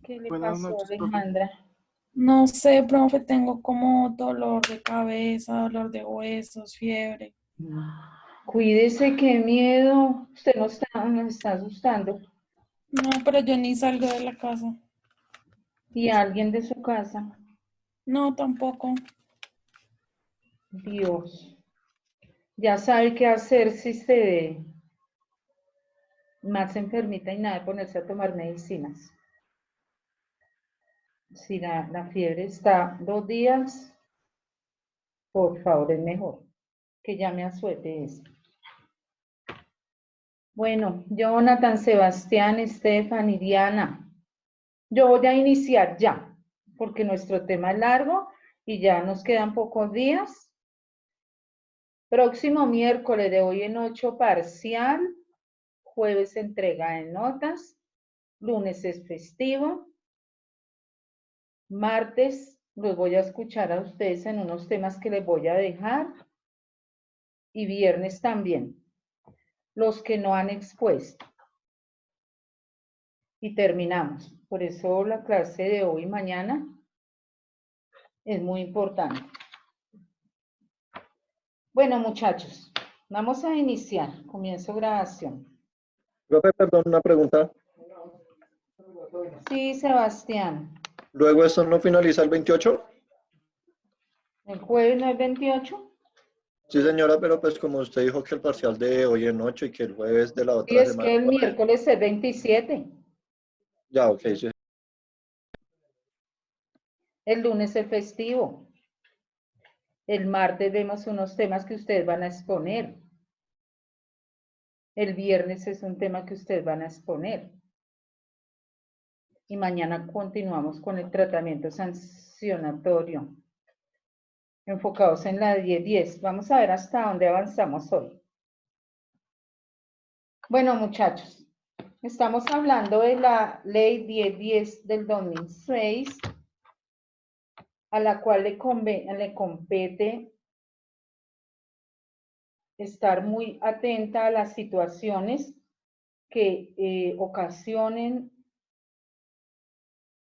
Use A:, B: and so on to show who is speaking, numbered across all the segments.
A: ¿Qué le
B: Buenas
A: pasó,
B: noches, profe.
A: Alejandra?
C: No sé, profe, tengo como dolor de cabeza, dolor de huesos, fiebre.
A: Cuídese, qué miedo. Usted nos está asustando.
C: No, pero yo ni salgo de la casa.
A: ¿Y alguien de su casa?
C: No, tampoco.
A: Dios. Ya sabe qué hacer si se más enfermita y nada de ponerse a tomar medicinas. Si la fiebre está 2 días, por favor, es mejor que llame a su EPS. Bueno, Jonathan, Sebastián, Estefan y Diana, yo voy a iniciar ya, porque nuestro tema es largo y ya nos quedan pocos días. Próximo miércoles de hoy en 8 parcial, jueves entrega de notas, lunes es festivo, martes los voy a escuchar a ustedes en unos temas que les voy a dejar y viernes también, los que no han expuesto. Y terminamos. Por eso la clase de hoy y mañana es muy importante. Bueno, muchachos, vamos a iniciar. Comienzo grabación.
B: Profe, perdón, una pregunta.
A: Sí, Sebastián.
B: ¿Luego esto no finaliza el 28?
A: ¿El jueves no es 28?
B: Sí, señora, pero pues como usted dijo que el parcial de hoy en 8 y que el jueves de la
A: Sí,
B: otra
A: es
B: semana.
A: que el miércoles es 27.
B: Ya, ok, sí.
A: El lunes es festivo. El martes vemos unos temas que ustedes van a exponer. El viernes es un tema que ustedes van a exponer. Y mañana continuamos con el tratamiento sancionatorio. Enfocados en la 10-10. Vamos a ver hasta dónde avanzamos hoy. Bueno, muchachos, estamos hablando de la ley 10-10 del 2006, a la cual le compete estar muy atenta a las situaciones que ocasionen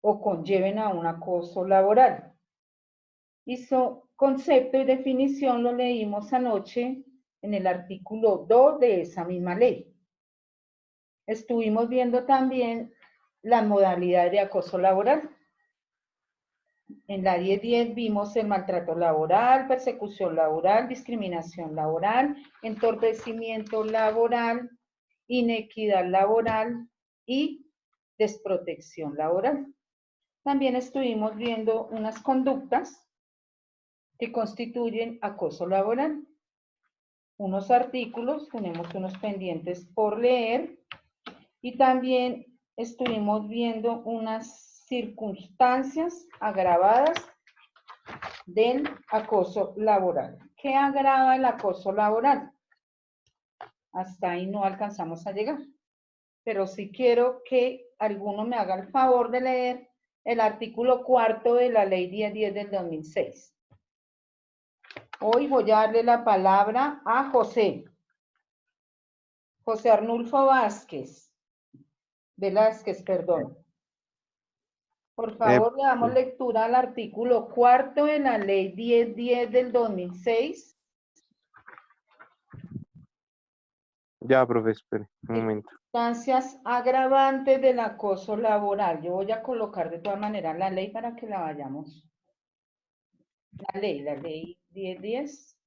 A: o conlleven a un acoso laboral. Hizo concepto y definición, lo leímos anoche en el artículo 2 de esa misma ley. Estuvimos viendo también la modalidad de acoso laboral. En la 10-10 vimos el maltrato laboral, persecución laboral, discriminación laboral, entorpecimiento laboral, inequidad laboral y desprotección laboral. También estuvimos viendo unas conductas que constituyen acoso laboral. Unos artículos, tenemos unos pendientes por leer y también estuvimos viendo unas circunstancias agravadas del acoso laboral. ¿Qué agrava el acoso laboral? Hasta ahí no alcanzamos a llegar, pero sí quiero que alguno me haga el favor de leer el artículo 4 de la ley 1010 del 2006. Hoy voy a darle la palabra a José Arnulfo Velázquez, perdón. Por favor, le damos lectura al artículo 4 de la ley 1010 del 2006.
D: Ya, profe, espere un momento.
A: Circunstancias agravantes del acoso laboral. Yo voy a colocar de todas maneras la ley para que la vayamos. La ley 1010,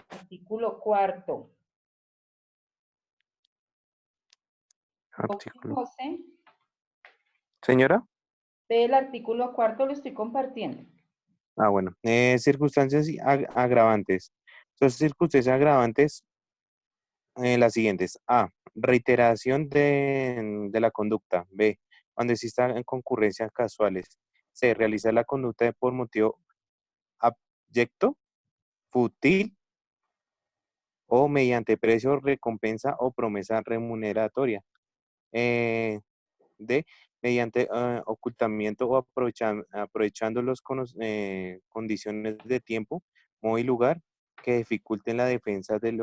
A: artículo 4.
D: Artículo.
A: José,
D: Señora.
A: ve el artículo 4, lo estoy compartiendo.
D: Ah, bueno. Circunstancias agravantes. Entonces, circunstancias agravantes, las siguientes. A, reiteración de la conducta. B, cuando exista en concurrencias casuales. C, realizar la conducta por motivo abyecto, fútil o mediante precio, recompensa o promesa remuneratoria. D, mediante ocultamiento o aprovechando las condiciones de tiempo, modo y lugar que dificulten la defensa del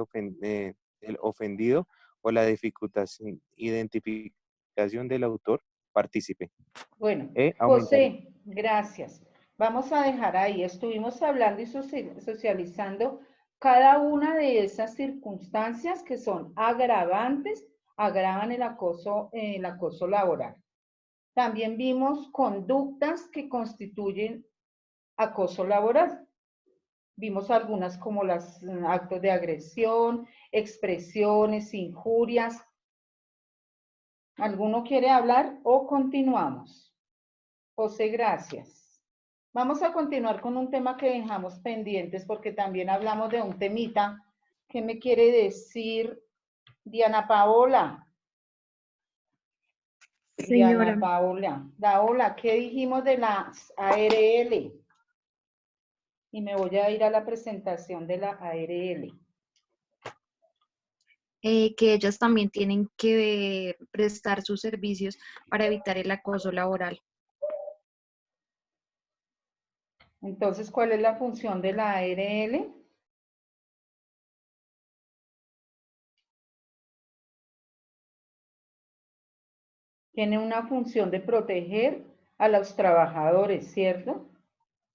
D: ofendido o la dificultación, identificación del autor partícipe.
A: Bueno,
D: Aumentar.
A: José, gracias. Vamos a dejar ahí. Estuvimos hablando y socializando cada una de esas circunstancias que son agravantes, agravan el acoso laboral. También vimos conductas que constituyen acoso laboral. Vimos algunas como los actos de agresión, expresiones, injurias. ¿Alguno quiere hablar o continuamos? José, gracias. Vamos a continuar con un tema que dejamos pendientes porque también hablamos de un temita. ¿Qué me quiere decir Diana Paola?
E: Señora,
A: Diana Paola, ¿qué dijimos de las ARL? Y me voy a ir a la presentación de la ARL.
E: que ellas también tienen que prestar sus servicios para evitar el acoso laboral.
A: Entonces, ¿cuál es la función de la ARL? Tiene una función de proteger a los trabajadores, ¿cierto?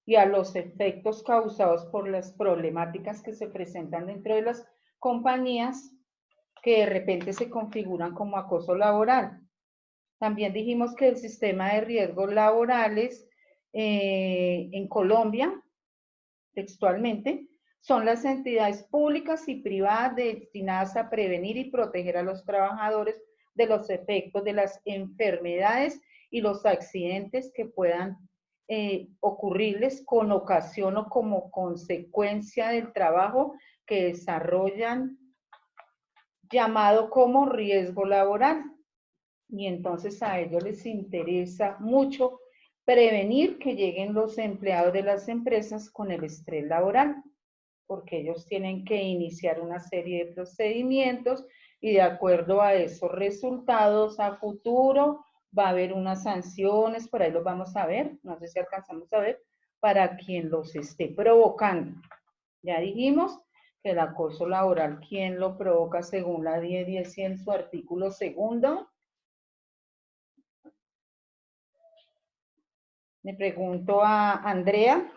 A: Y a los efectos causados por las problemáticas que se presentan dentro de las compañías que de repente se configuran como acoso laboral. También dijimos que el sistema de riesgos laborales en Colombia, textualmente, son las entidades públicas y privadas destinadas a prevenir y proteger a los trabajadores de los efectos de las enfermedades y los accidentes que puedan ocurrirles con ocasión o como consecuencia del trabajo que desarrollan, llamado como riesgo laboral. Y entonces a ellos les interesa mucho prevenir que lleguen los empleados de las empresas con el estrés laboral, porque ellos tienen que iniciar una serie de procedimientos y de acuerdo a esos resultados a futuro va a haber unas sanciones, por ahí los vamos a ver, no sé si alcanzamos a ver, para quien los esté provocando. Ya dijimos que el acoso laboral, ¿quién lo provoca según la 1010 y en su artículo segundo? Me pregunto a Andrea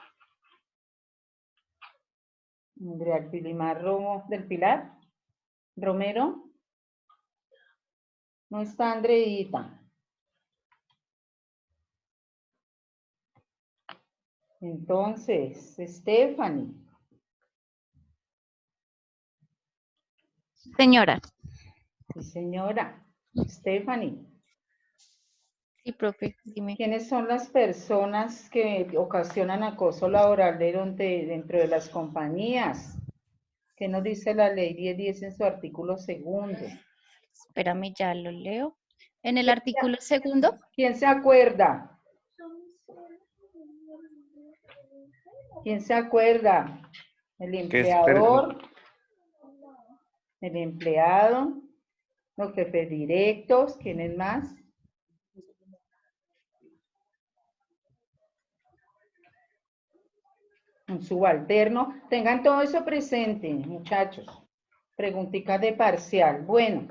A: Pilimar del Pilar, Romero. No está Andreita. Entonces, Stephanie.
F: Señora.
A: Sí, señora. Stephanie.
F: Sí, profe, dime.
A: ¿Quiénes son las personas que ocasionan acoso laboral dentro de las compañías? ¿Qué nos dice la ley 1010 en su artículo segundo?
F: Espérame, ya lo leo. En el artículo segundo.
A: ¿Quién se acuerda? ¿Quién se acuerda? El empleador, el empleado, los jefes directos, ¿quiénes más? Un subalterno. Tengan todo eso presente, muchachos. Preguntitas de parcial. Bueno,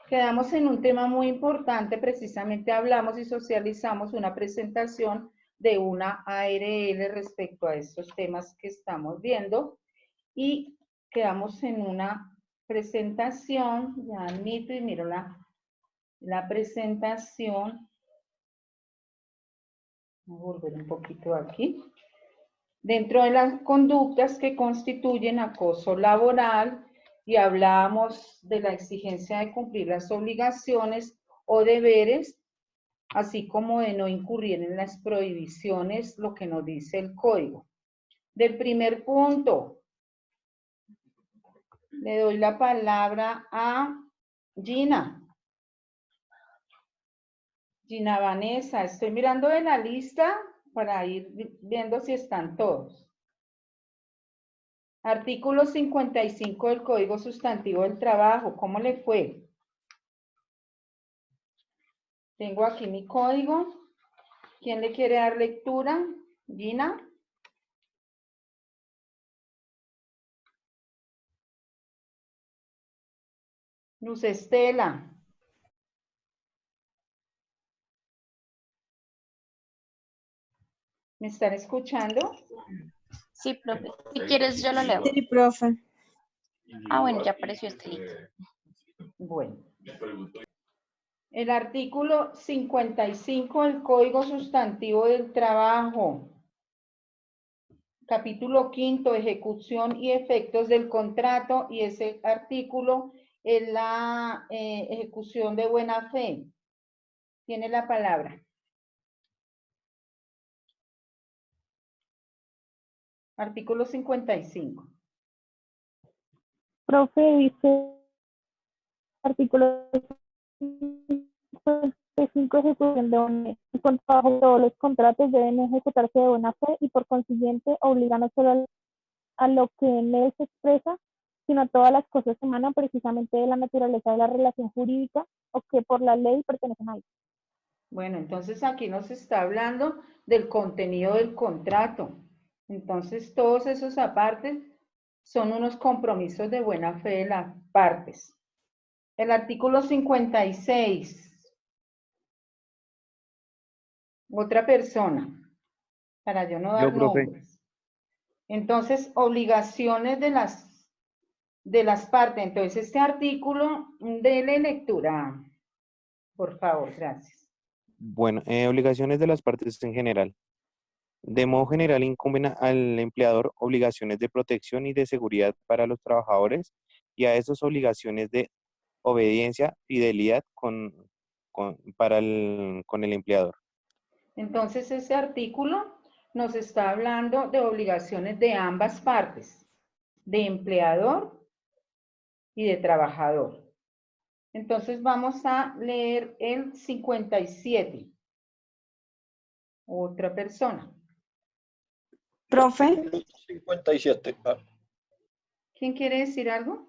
A: quedamos en un tema muy importante. Precisamente hablamos y socializamos una presentación de una ARL respecto a estos temas que estamos viendo. Y quedamos en una presentación. Ya admito y miro la presentación. Voy a volver un poquito aquí. Dentro de las conductas que constituyen acoso laboral, y hablábamos de la exigencia de cumplir las obligaciones o deberes, así como de no incurrir en las prohibiciones, lo que nos dice el código. Del primer punto, le doy la palabra a Gina. Gina Vanessa, estoy mirando de la lista para ir viendo si están todos. Artículo 55 del Código Sustantivo del Trabajo, ¿cómo le fue? Tengo aquí mi código. ¿Quién le quiere dar lectura? Gina. Luz Estela. ¿Me están escuchando?
F: Sí, profe. Si quieres, yo lo leo.
C: Sí, profe.
F: Ah, bueno, ya apareció este link.
A: Bueno. El artículo 55 del Código Sustantivo del Trabajo. Capítulo 5, ejecución y efectos del contrato, y ese artículo es la ejecución de buena fe. Tiene la palabra. Artículo 55.
G: Profe, dice artículo 55, ejecución de un contrato. Todos los contratos deben ejecutarse de buena fe y por consiguiente obligan no solo a lo que en él se expresa, sino a todas las cosas que emanan precisamente de la naturaleza de la relación jurídica o que por la ley pertenecen a él.
A: Bueno, entonces aquí nos está hablando del contenido del contrato. Entonces, todos esos apartes son unos compromisos de buena fe de las partes. El artículo 56. Otra persona, para yo no dar
D: Yo, profe.
A: nombres. Entonces, obligaciones de las partes. Entonces, este artículo, dele lectura, por favor, gracias.
D: Bueno, obligaciones de las partes en general. De modo general, incumben al empleador obligaciones de protección y de seguridad para los trabajadores y a esas obligaciones de obediencia, fidelidad con el empleador.
A: Entonces, ese artículo nos está hablando de obligaciones de ambas partes, de empleador y de trabajador. Entonces, vamos a leer el 57. Otra persona.
C: Profe,
B: 57.
A: ¿Quién quiere decir algo?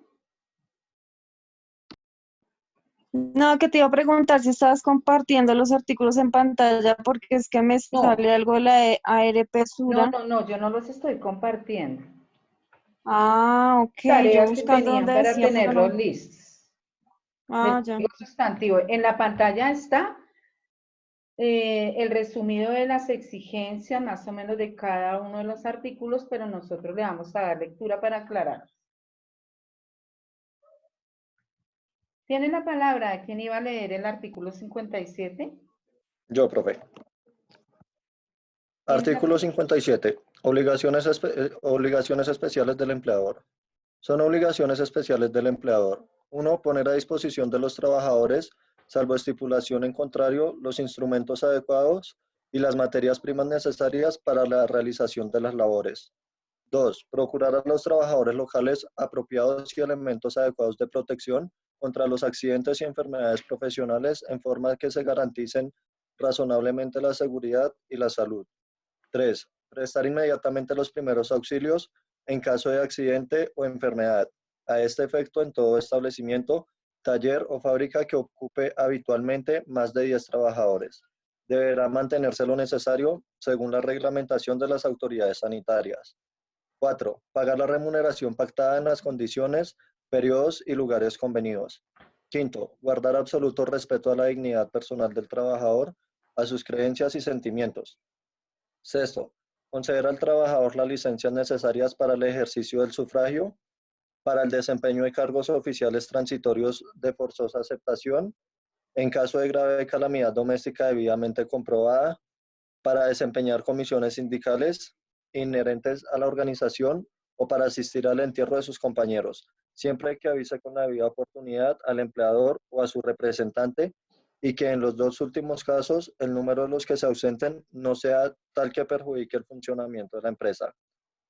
C: no, que te iba a preguntar si estabas compartiendo los artículos en pantalla porque es que me
A: No.
C: sale algo de la ARP Sura.
A: No, yo no los estoy compartiendo.
C: Ah, ok, yo
A: Tareas que
C: buscando
A: tenían
C: donde
A: para
C: decía, pero
A: tenerlos
C: no.
A: listos.
C: Ah,
A: Del
C: ya.
A: código sustantivo. En la pantalla está el resumido de las exigencias, más o menos de cada uno de los artículos, pero nosotros le vamos a dar lectura para aclarar. ¿Tiene la palabra de quién iba a leer el artículo 57?
B: Yo, profe. Artículo 57. Obligaciones especiales del empleador. Son obligaciones especiales del empleador. 1. Poner a disposición de los trabajadores, salvo estipulación en contrario, los instrumentos adecuados y las materias primas necesarias para la realización de las labores. 2. Procurar a los trabajadores locales apropiados y elementos adecuados de protección contra los accidentes y enfermedades profesionales en forma que se garanticen razonablemente la seguridad y la salud. 3. Prestar inmediatamente los primeros auxilios en caso de accidente o enfermedad. A este efecto, en todo establecimiento, taller o fábrica que ocupe habitualmente más de 10 trabajadores. Deberá mantenerse lo necesario según la reglamentación de las autoridades sanitarias. 4. Pagar la remuneración pactada en las condiciones, periodos y lugares convenidos. 5. Guardar absoluto respeto a la dignidad personal del trabajador, a sus creencias y sentimientos. 6. Conceder al trabajador las licencias necesarias para el ejercicio del sufragio, para el desempeño de cargos oficiales transitorios de forzosa aceptación, en caso de grave calamidad doméstica debidamente comprobada, para desempeñar comisiones sindicales inherentes a la organización o para asistir al entierro de sus compañeros, siempre que avise con la debida oportunidad al empleador o a su representante y que en los dos últimos casos el número de los que se ausenten no sea tal que perjudique el funcionamiento de la empresa.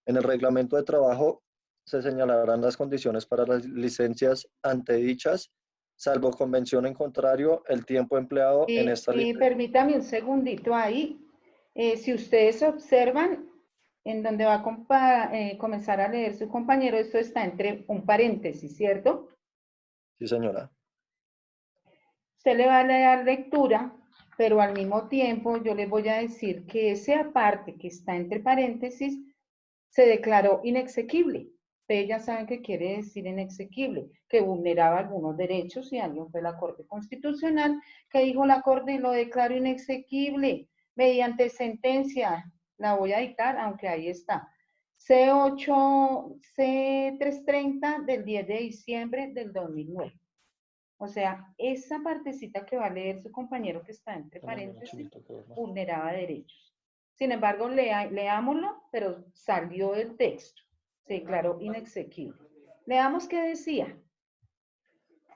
B: En el reglamento de trabajo se señalarán las condiciones para las licencias antedichas, salvo convención en contrario, el tiempo empleado en esta licencia.
A: Permítame un segundito ahí. Si ustedes observan, en donde va a comenzar a leer su compañero, esto está entre un paréntesis, ¿cierto?
B: Sí, señora.
A: Usted le va a dar lectura, pero al mismo tiempo yo le voy a decir que ese aparte que está entre paréntesis se declaró inexequible. Ustedes ya saben qué quiere decir inexequible, que vulneraba algunos derechos y alguien fue la Corte Constitucional que dijo la Corte y lo declaró inexequible mediante sentencia la voy a dictar, aunque ahí está. C330 del 10 de diciembre del 2009. O sea, esa partecita que va a leer su compañero que está entre paréntesis, vulneraba derechos. Sin embargo, leámoslo, pero salió el texto. Se declaró inexequible. Leamos qué decía.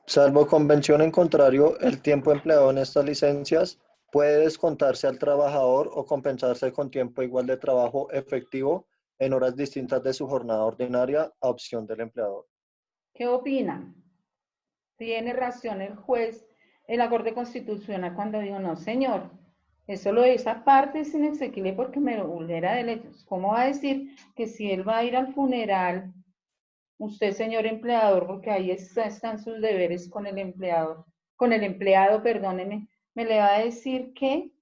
B: Salvo convención en contrario, el tiempo empleado en estas licencias puede descontarse al trabajador o compensarse con tiempo igual de trabajo efectivo en horas distintas de su jornada ordinaria a opción del empleador.
A: ¿Qué opinan? Tiene razón el juez en la Corte Constitucional cuando dijo, no señor, eso lo de esa parte es inexequible porque me vulnera derechos. ¿Cómo va a decir que si él va a ir al funeral, usted señor empleador, porque ahí están sus deberes con el empleado, perdóneme, me le va a decir que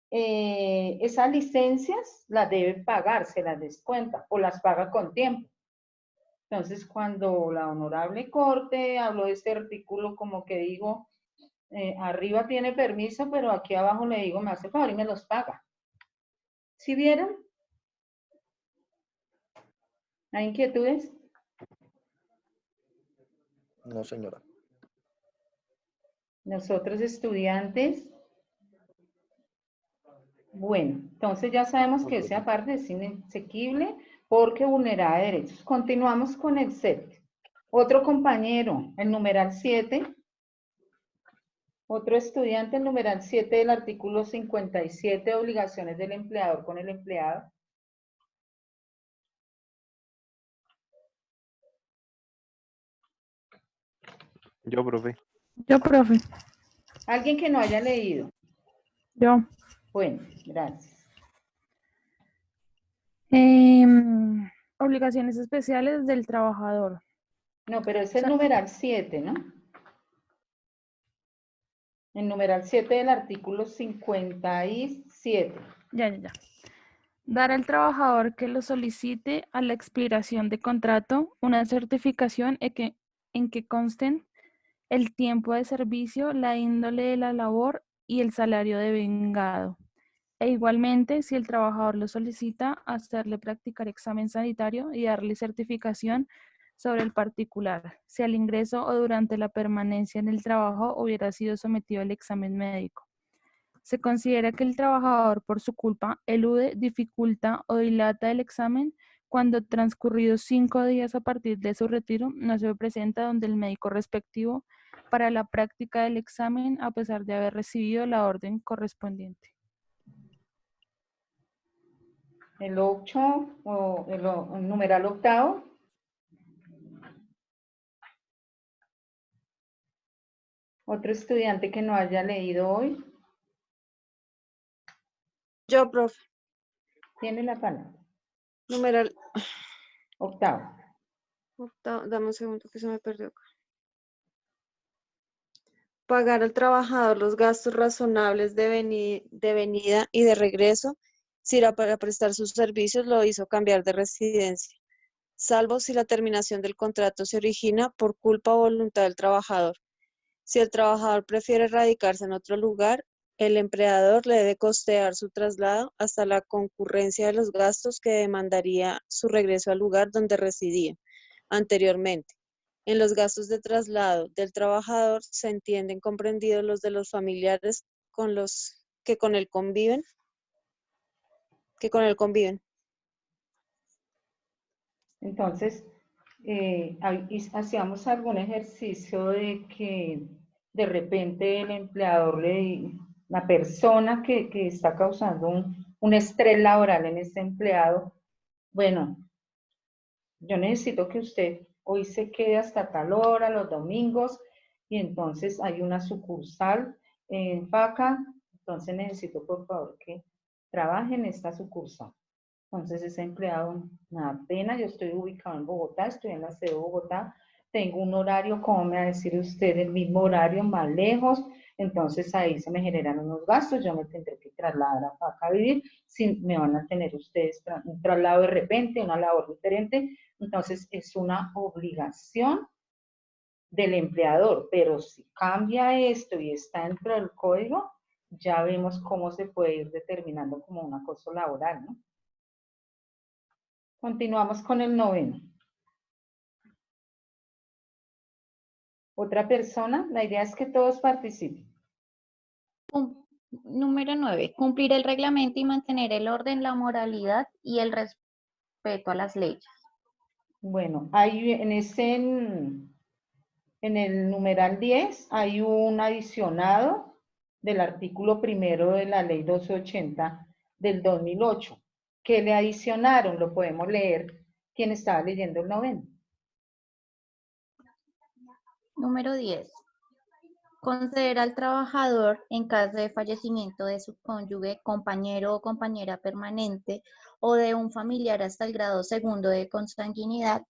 A: esas licencias las debe pagar, se las descuenta o las paga con tiempo? Entonces, cuando la honorable Corte habló de este artículo, como que digo, arriba tiene permiso, pero aquí abajo le digo, me hace favor y me los paga. ¿Sí vieron? ¿Hay inquietudes?
B: No, señora.
A: Nosotros estudiantes. Bueno, entonces ya sabemos que esa parte es inexequible porque vulneraba derechos. Continuamos con el 7. Otro compañero, el numeral 7. Otro estudiante, el numeral 7 del artículo 57, obligaciones del empleador con el empleado.
D: Yo, profe.
C: Yo, profe.
A: Alguien que no haya leído.
C: Yo.
A: Bueno, gracias.
C: Obligaciones especiales del trabajador.
A: No, pero es el numeral 7, ¿no? El numeral 7 del artículo 57.
C: Ya. Dar al trabajador que lo solicite a la expiración de contrato una certificación en que consten el tiempo de servicio, la índole de la labor y el salario devengado. E igualmente, si el trabajador lo solicita, hacerle practicar examen sanitario y darle certificación sobre el particular, si al ingreso o durante la permanencia en el trabajo hubiera sido sometido al examen médico. Se considera que el trabajador, por su culpa, elude, dificulta o dilata el examen cuando transcurridos 5 días a partir de su retiro no se presenta donde el médico respectivo para la práctica del examen a pesar de haber recibido la orden correspondiente.
A: El 8 o el numeral 8. Otro estudiante que no haya leído hoy.
H: Yo, profe.
A: Tiene la palabra.
H: Numeral
A: 8.
H: Dame un segundo que se me perdió acá. Pagar al trabajador los gastos razonables de venida y de regreso, si era para prestar sus servicios, lo hizo cambiar de residencia, salvo si la terminación del contrato se origina por culpa o voluntad del trabajador. Si el trabajador prefiere radicarse en otro lugar, el empleador le debe costear su traslado hasta la concurrencia de los gastos que demandaría su regreso al lugar donde residía anteriormente. En los gastos de traslado del trabajador se entienden comprendidos los de los familiares con los que con él conviven.
A: Entonces, hacíamos algún ejercicio de que de repente el empleador, la persona que está causando un estrés laboral en este empleado, bueno, yo necesito que usted hoy se quede hasta tal hora, los domingos, y entonces hay una sucursal en Paca, entonces necesito por favor que trabaje en esta sucursal. Entonces ese empleado, me da pena, yo estoy ubicado en Bogotá, estoy en la sede de Bogotá, tengo un horario, como me va a decir usted, el mismo horario, más lejos, entonces ahí se me generan unos gastos, yo me tendré que trasladar a Paca a vivir, si me van a tener ustedes un traslado de repente, una labor diferente, entonces es una obligación del empleador, pero si cambia esto y está dentro del código, ya vemos cómo se puede ir determinando como un acoso laboral, ¿no? Continuamos con el 9º. Otra persona, la idea es que todos participen.
F: Número 9. Cumplir el reglamento y mantener el orden, la moralidad y el respeto a las leyes.
A: Bueno, hay en el numeral 10 hay un adicionado del artículo 1 de la ley 1280 del 2008. ¿Qué le adicionaron? Lo podemos leer quien estaba leyendo el 9º.
F: Número 10. Conceder al trabajador, en caso de fallecimiento de su cónyuge, compañero o compañera permanente o de un familiar hasta el grado 2º de consanguinidad,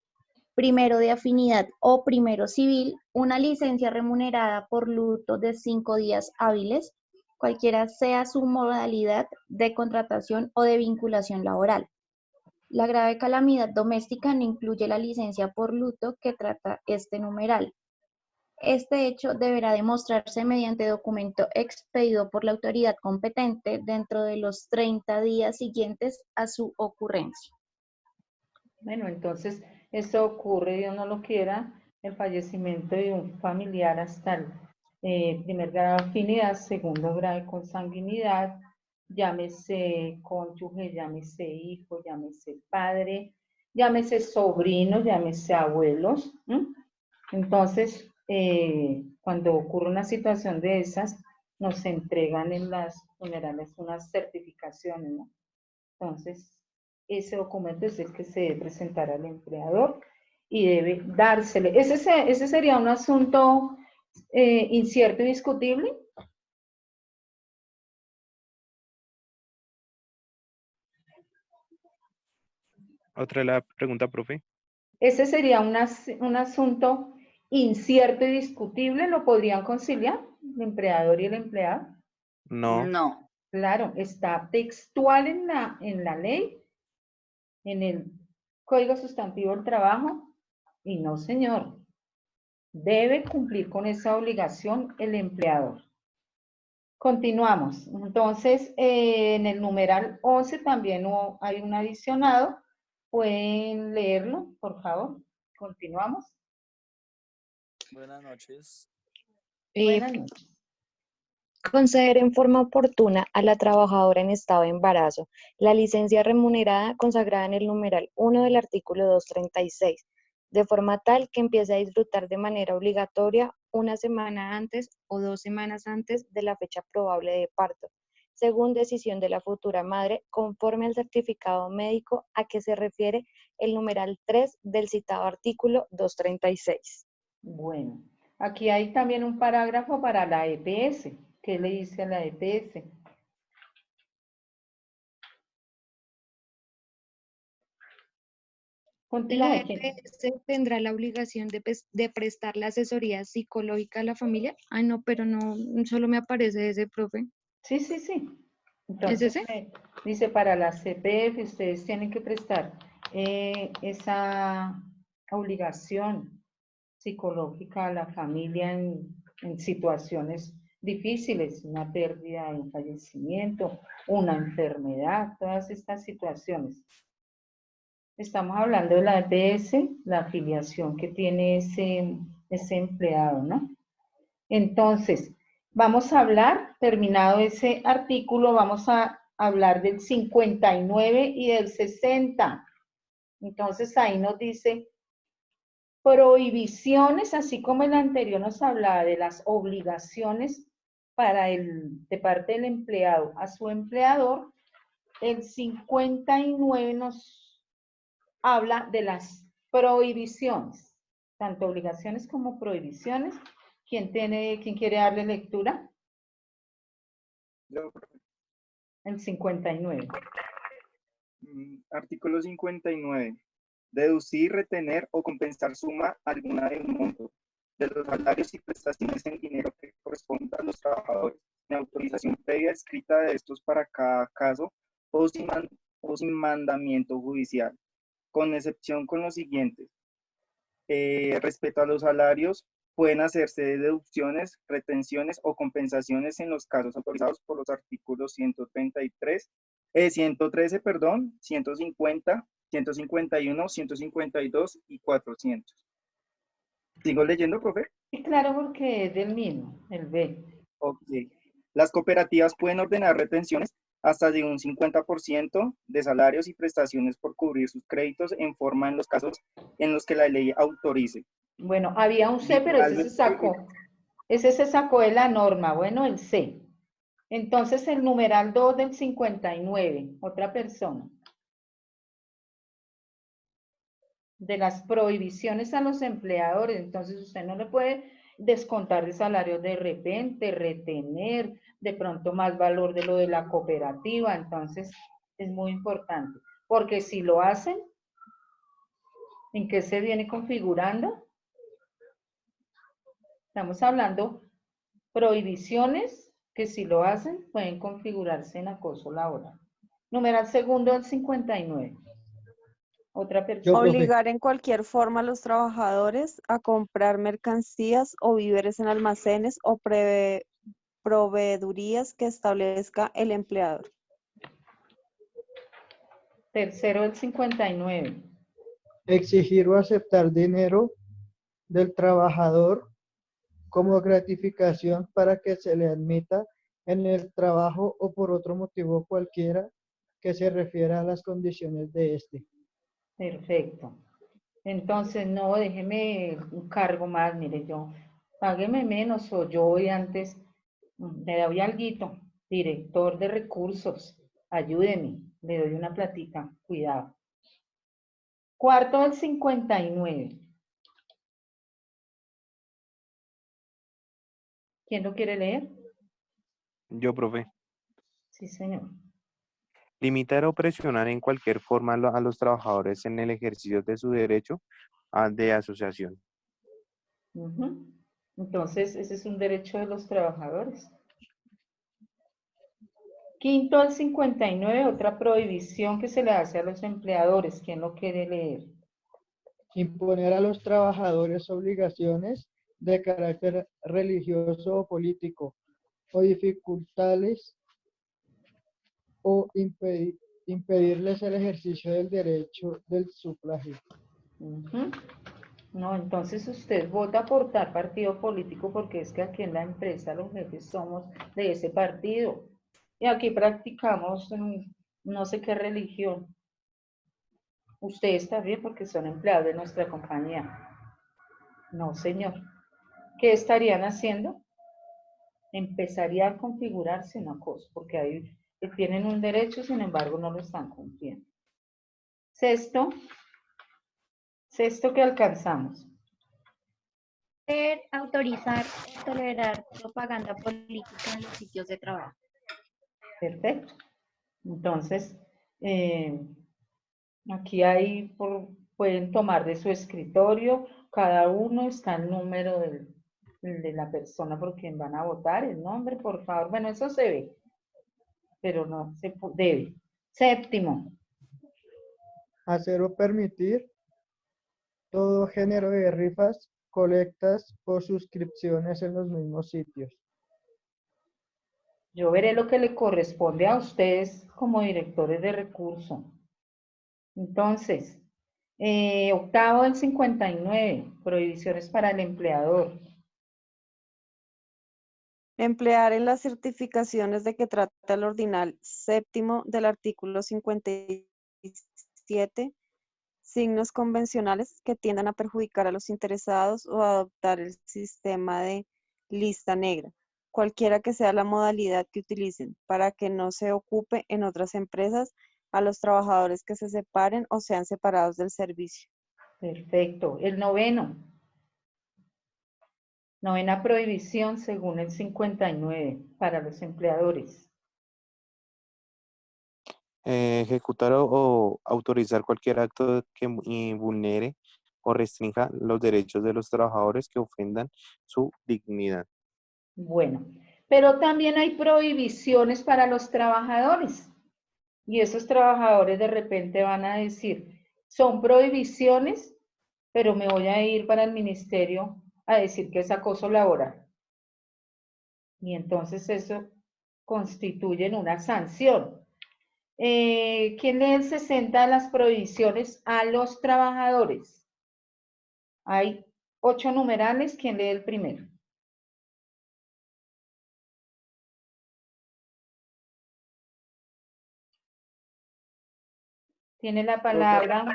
F: 1º de afinidad o 1º civil, una licencia remunerada por luto de 5 días hábiles, cualquiera sea su modalidad de contratación o de vinculación laboral. La grave calamidad doméstica no incluye la licencia por luto que trata este numeral. Este hecho deberá demostrarse mediante documento expedido por la autoridad competente dentro de los 30 días siguientes a su ocurrencia.
A: Bueno, entonces, esto ocurre, Dios no lo quiera, el fallecimiento de un familiar hasta el primer grado de afinidad, 2º grado de consanguinidad, llámese cónyuge, llámese hijo, llámese padre, llámese sobrino, llámese abuelos. Entonces, cuando ocurre una situación de esas, nos entregan en las funerales unas certificaciones, ¿no? Entonces, ese documento es el que se debe presentar al empleador y debe dársele. Ese sería un asunto incierto y discutible.
D: Otra la pregunta, profe.
A: Ese sería un asunto incierto y discutible. ¿Lo podrían conciliar el empleador y el empleado?
D: No.
I: No.
A: Claro, está textual en la ley, en el Código Sustantivo del Trabajo, y no, señor. Debe cumplir con esa obligación el empleador. Continuamos. Entonces, en el numeral 11 también hay un adicionado. ¿Pueden leerlo, por favor? Continuamos.
J: Buenas noches.
A: Buenas noches.
K: Conceder en forma oportuna a la trabajadora en estado de embarazo la licencia remunerada consagrada en el numeral 1 del artículo 236, de forma tal que empiece a disfrutar de manera obligatoria una semana antes o 2 semanas antes de la fecha probable de parto, según decisión de la futura madre, conforme al certificado médico a que se refiere el numeral 3 del citado artículo 236.
A: Bueno, aquí hay también un parágrafo para la EPS. ¿Qué le dice a la EPS?
K: La EPS tendrá la obligación de prestar la asesoría psicológica a la familia. Ay, no, pero no, solo me aparece ese, profe.
A: Sí, sí, sí. Entonces, dice para la CPF, ustedes tienen que prestar esa obligación psicológica a la familia en situaciones difíciles, una pérdida, un fallecimiento, una enfermedad, todas estas situaciones. Estamos hablando de la EPS, la afiliación que tiene ese empleado, ¿no? Entonces, vamos a hablar, terminado ese artículo, vamos a hablar del 59 y del 60. Entonces, ahí nos dice prohibiciones, así como el anterior nos hablaba de las obligaciones de parte del empleado a su empleador, el 59 nos habla de las prohibiciones, tanto obligaciones como prohibiciones. ¿Quién quiere darle lectura? El 59.
L: Artículo 59. Deducir, retener o compensar suma alguna de un monto de los salarios y prestaciones en dinero que corresponda a los trabajadores, en autorización previa escrita de estos para cada caso o sin mandamiento judicial, con excepción con los siguientes. Respecto a los salarios, pueden hacerse deducciones, retenciones o compensaciones en los casos autorizados por los artículos 113, perdón, 150, 151, 152 y 400. ¿Sigo leyendo, profe?
A: Sí, claro, porque es del mismo, el B.
L: Ok. Las cooperativas pueden ordenar retenciones hasta de un 50% de salarios y prestaciones por cubrir sus créditos en forma en los casos en los que la ley autorice.
A: Bueno, había un C, pero ese se sacó. Ese se sacó de la norma, bueno, el C. Entonces, el numeral 2 del 59, otra persona. De las prohibiciones a los empleadores, entonces usted no le puede descontar de salario de repente, retener, de pronto más valor de lo de la cooperativa, entonces es muy importante, porque si lo hacen, ¿en qué se viene configurando? Estamos hablando prohibiciones que si lo hacen pueden configurarse en acoso laboral. Numeral segundo del 59. Otra persona.
H: Obligar en cualquier forma a los trabajadores a comprar mercancías o víveres en almacenes o proveedurías que establezca el empleador.
A: Tercero del 59.
I: Exigir o aceptar dinero del trabajador como gratificación para que se le admita en el trabajo o por otro motivo cualquiera que se refiera a las condiciones de este.
A: Perfecto. Entonces, no, déjeme un cargo más, mire, yo, págueme menos o yo voy antes, le doy alguito, director de recursos, ayúdeme, le doy una platica, cuidado. Cuarto del 59. ¿Quién lo quiere leer?
D: Yo, profe.
A: Sí, señor.
D: Limitar o presionar en cualquier forma a los trabajadores en el ejercicio de su derecho de asociación.
A: Entonces, ese es un derecho de los trabajadores. Quinto al 59, otra prohibición que se le hace a los empleadores. ¿Quién lo quiere leer?
I: Imponer a los trabajadores obligaciones de carácter religioso o político, o dificultarles o impedirles el ejercicio del derecho del sufragio.
A: No, entonces usted vota por tal partido político porque es que aquí en la empresa los jefes somos de ese partido. Y aquí practicamos no sé qué religión. Usted está bien porque son empleados de nuestra compañía. No, señor. ¿Qué estarían haciendo? Empezaría a configurarse una cosa, porque ahí tienen un derecho, sin embargo, no lo están cumpliendo. Sexto que alcanzamos.
F: Autorizar o tolerar propaganda política en los sitios de trabajo.
A: Perfecto. Entonces, aquí hay, pueden tomar de su escritorio, cada uno está el número de la persona por quien van a votar, el nombre, por favor. Bueno, eso se ve, pero no se debe. Séptimo.
I: Hacer o permitir todo género de rifas, colectas o suscripciones en los mismos sitios.
A: Yo veré lo que le corresponde a ustedes como directores de recursos. Entonces, octavo del 59, prohibiciones para el empleador.
H: Emplear en las certificaciones de que trata el ordinal séptimo del artículo 57 signos convencionales que tiendan a perjudicar a los interesados o adoptar el sistema de lista negra, cualquiera que sea la modalidad que utilicen, para que no se ocupe en otras empresas a los trabajadores que se separen o sean separados del servicio.
A: Perfecto. El noveno. Novena prohibición según el 59 para los empleadores.
D: Ejecutar o autorizar cualquier acto que vulnere o restrinja los derechos de los trabajadores que ofendan su dignidad.
A: Bueno, pero también hay prohibiciones para los trabajadores. Y esos trabajadores de repente van a decir, son prohibiciones, pero me voy a ir para el ministerio a decir que es acoso laboral. Y entonces eso constituye una sanción. ¿Quién lee el 60 de las prohibiciones a los trabajadores? Hay 8 numerales. ¿Quién lee el primero? Tiene la palabra.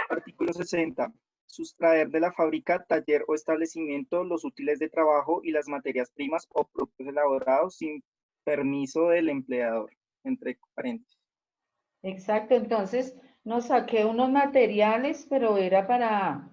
L: Artículo 60. Sustraer de la fábrica, taller o establecimiento los útiles de trabajo y las materias primas o productos elaborados sin permiso del empleador, entre paréntesis.
A: Exacto, entonces nos saqué unos materiales, pero era para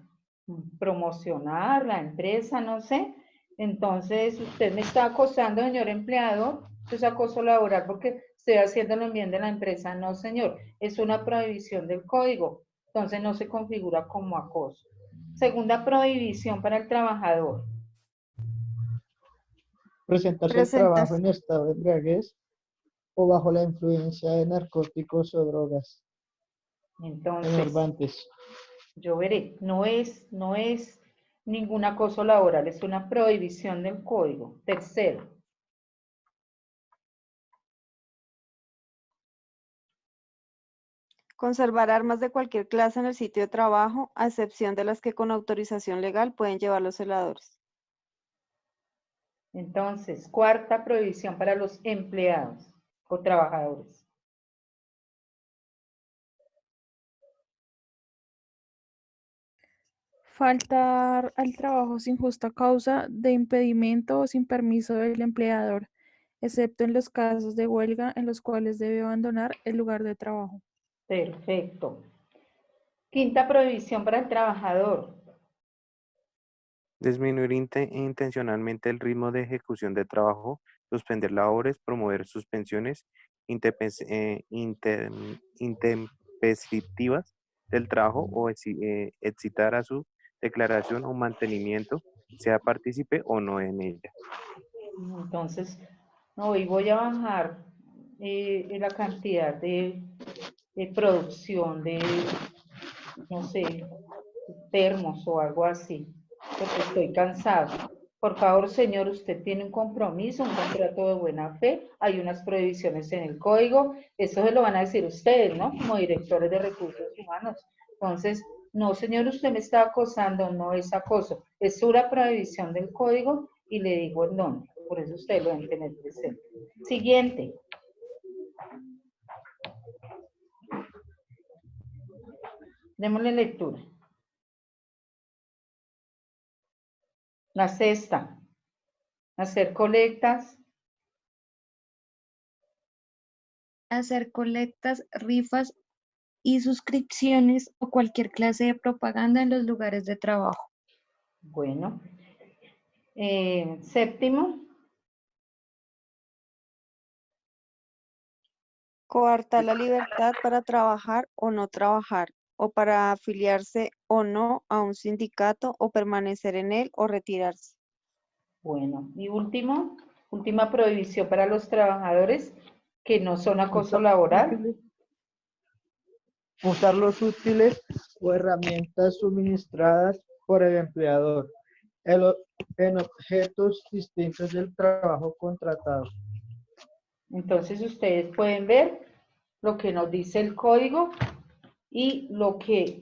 A: promocionar la empresa, no sé. Entonces, usted me está acosando, señor empleador. Eso es acoso laboral porque estoy haciéndolo en bien de la empresa. No, señor, es una prohibición del código. Entonces, no se configura como acoso. Segunda prohibición para el trabajador.
I: Presentarse al trabajo en estado de embriaguez o bajo la influencia de narcóticos o drogas.
A: Entonces,
I: enervantes.
A: Yo veré, no es ningún acoso laboral, es una prohibición del código. Tercero.
H: Conservar armas de cualquier clase en el sitio de trabajo, a excepción de las que con autorización legal pueden llevar los celadores.
A: Entonces, cuarta prohibición para los empleados o trabajadores.
C: Faltar al trabajo sin justa causa de impedimento o sin permiso del empleador, excepto en los casos de huelga en los cuales debe abandonar el lugar de trabajo.
A: Perfecto. Quinta prohibición para el trabajador.
D: Disminuir intencionalmente el ritmo de ejecución de trabajo, suspender labores, promover suspensiones intempestivas del trabajo o excitar a su declaración o mantenimiento, sea partícipe o no en ella.
A: Entonces, hoy voy a bajar la cantidad de producción de, no sé, termos o algo así, porque estoy cansado. Por favor, señor, usted tiene un compromiso, un contrato de buena fe, hay unas prohibiciones en el código, eso se lo van a decir ustedes, ¿no? Como directores de recursos humanos. Entonces, no, señor, usted me está acosando, no es acoso, es una prohibición del código y le digo en dónde, por eso usted lo deben tener presente. Siguiente. Démosle lectura. La sexta, hacer colectas.
E: Hacer colectas, rifas y suscripciones o cualquier clase de propaganda en los lugares de trabajo.
A: Bueno. Séptimo.
H: Coartar la libertad para trabajar o no trabajar, o para afiliarse o no a un sindicato o permanecer en él o retirarse.
A: Bueno, y último, última prohibición para los trabajadores que no son acoso laboral.
I: Usar los útiles o herramientas suministradas por el empleador en objetos distintos del trabajo contratado.
A: Entonces ustedes pueden ver lo que nos dice el código y lo que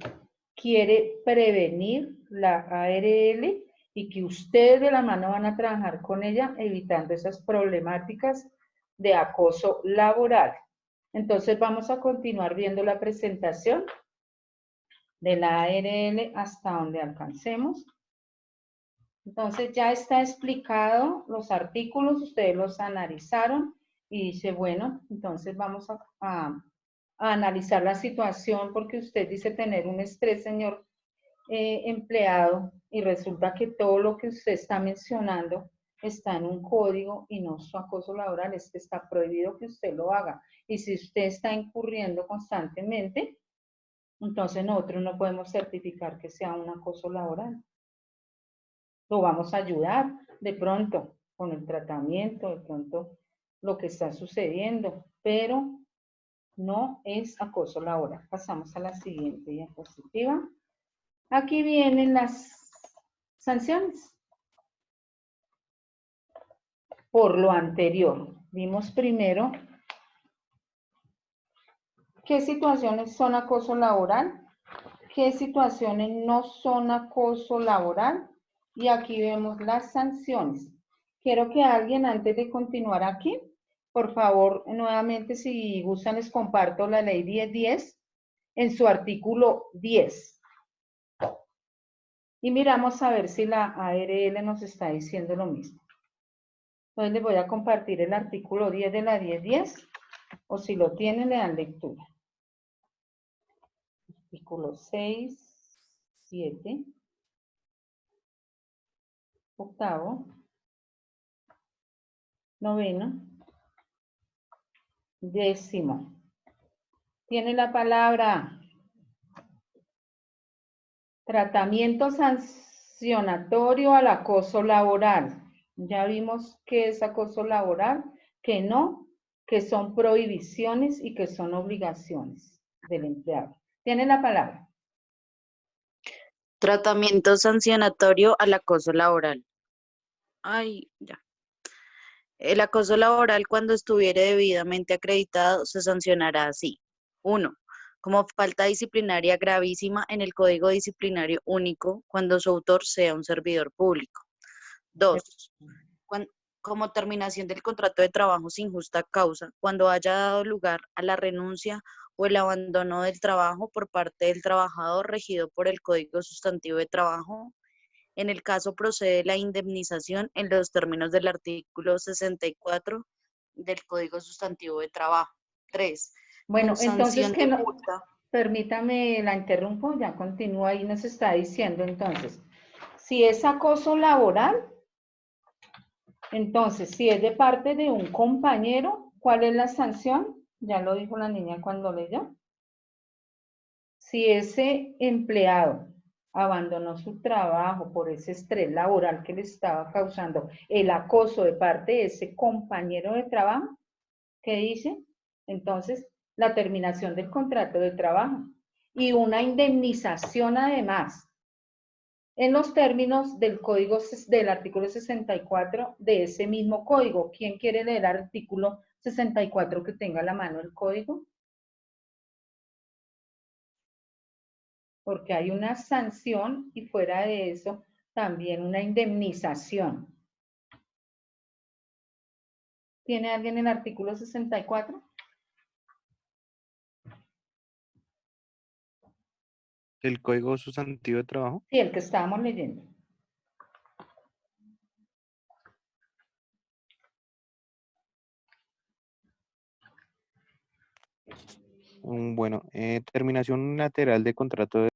A: quiere prevenir la ARL y que ustedes de la mano van a trabajar con ella evitando esas problemáticas de acoso laboral. Entonces vamos a continuar viendo la presentación de la ARL hasta donde alcancemos. Entonces ya está explicado los artículos, ustedes los analizaron y dice, bueno, entonces vamos a analizar la situación porque usted dice tener un estrés, señor empleado, y resulta que todo lo que usted está mencionando está en un código y no su acoso laboral, es que está prohibido que usted lo haga. Y si usted está incurriendo constantemente, entonces nosotros no podemos certificar que sea un acoso laboral. Lo vamos a ayudar de pronto con el tratamiento, de pronto lo que está sucediendo, pero no es acoso laboral. Pasamos a la siguiente diapositiva. Aquí vienen las sanciones. por lo anterior. Vimos primero qué situaciones son acoso laboral, qué situaciones no son acoso laboral, y aquí vemos las sanciones. Quiero que alguien, antes de continuar aquí, por favor, nuevamente, si gustan, les comparto la ley 1010 en su artículo 10. Y miramos a ver si la ARL nos está diciendo lo mismo. Entonces les voy a compartir el artículo 10 de la 1010, o si lo tienen, le dan lectura. Artículo 6, 7, octavo, noveno, décimo. Tiene la palabra tratamiento sancionatorio al acoso laboral. Ya vimos qué es acoso laboral, que no, que son prohibiciones y que son obligaciones del empleado. Tiene la palabra.
M: Tratamiento sancionatorio al acoso laboral. Ay, ya. El acoso laboral, cuando estuviere debidamente acreditado, se sancionará así. 1. Como falta disciplinaria gravísima en el Código Disciplinario Único, cuando su autor sea un servidor público. 2. Como terminación del contrato de trabajo sin justa causa, cuando haya dado lugar a la renuncia o el abandono del trabajo por parte del trabajador regido por el Código Sustantivo de Trabajo. En el caso procede la indemnización en los términos del artículo 64 del Código Sustantivo de Trabajo. 3.
A: Bueno,
M: Con
A: entonces,
M: sanción
A: que
M: de
A: no,
M: multa.
A: permítame, la interrumpo, ya continúa y nos está diciendo entonces, si es acoso laboral, entonces, si es de parte de un compañero, ¿cuál es la sanción? Ya lo dijo la niña cuando leyó. Si ese empleado abandonó su trabajo por ese estrés laboral que le estaba causando el acoso de parte de ese compañero de trabajo, ¿qué dice? Entonces, la terminación del contrato de trabajo y una indemnización además en los términos del código del artículo 64 de ese mismo código. ¿Quién quiere leer el artículo 64 que tenga a la mano el código? Porque hay una sanción y fuera de eso también una indemnización. ¿Tiene alguien el artículo 64?
D: ¿El Código Sustantivo de Trabajo?
A: Sí, el que estábamos leyendo.
D: Bueno, terminación unilateral de contrato de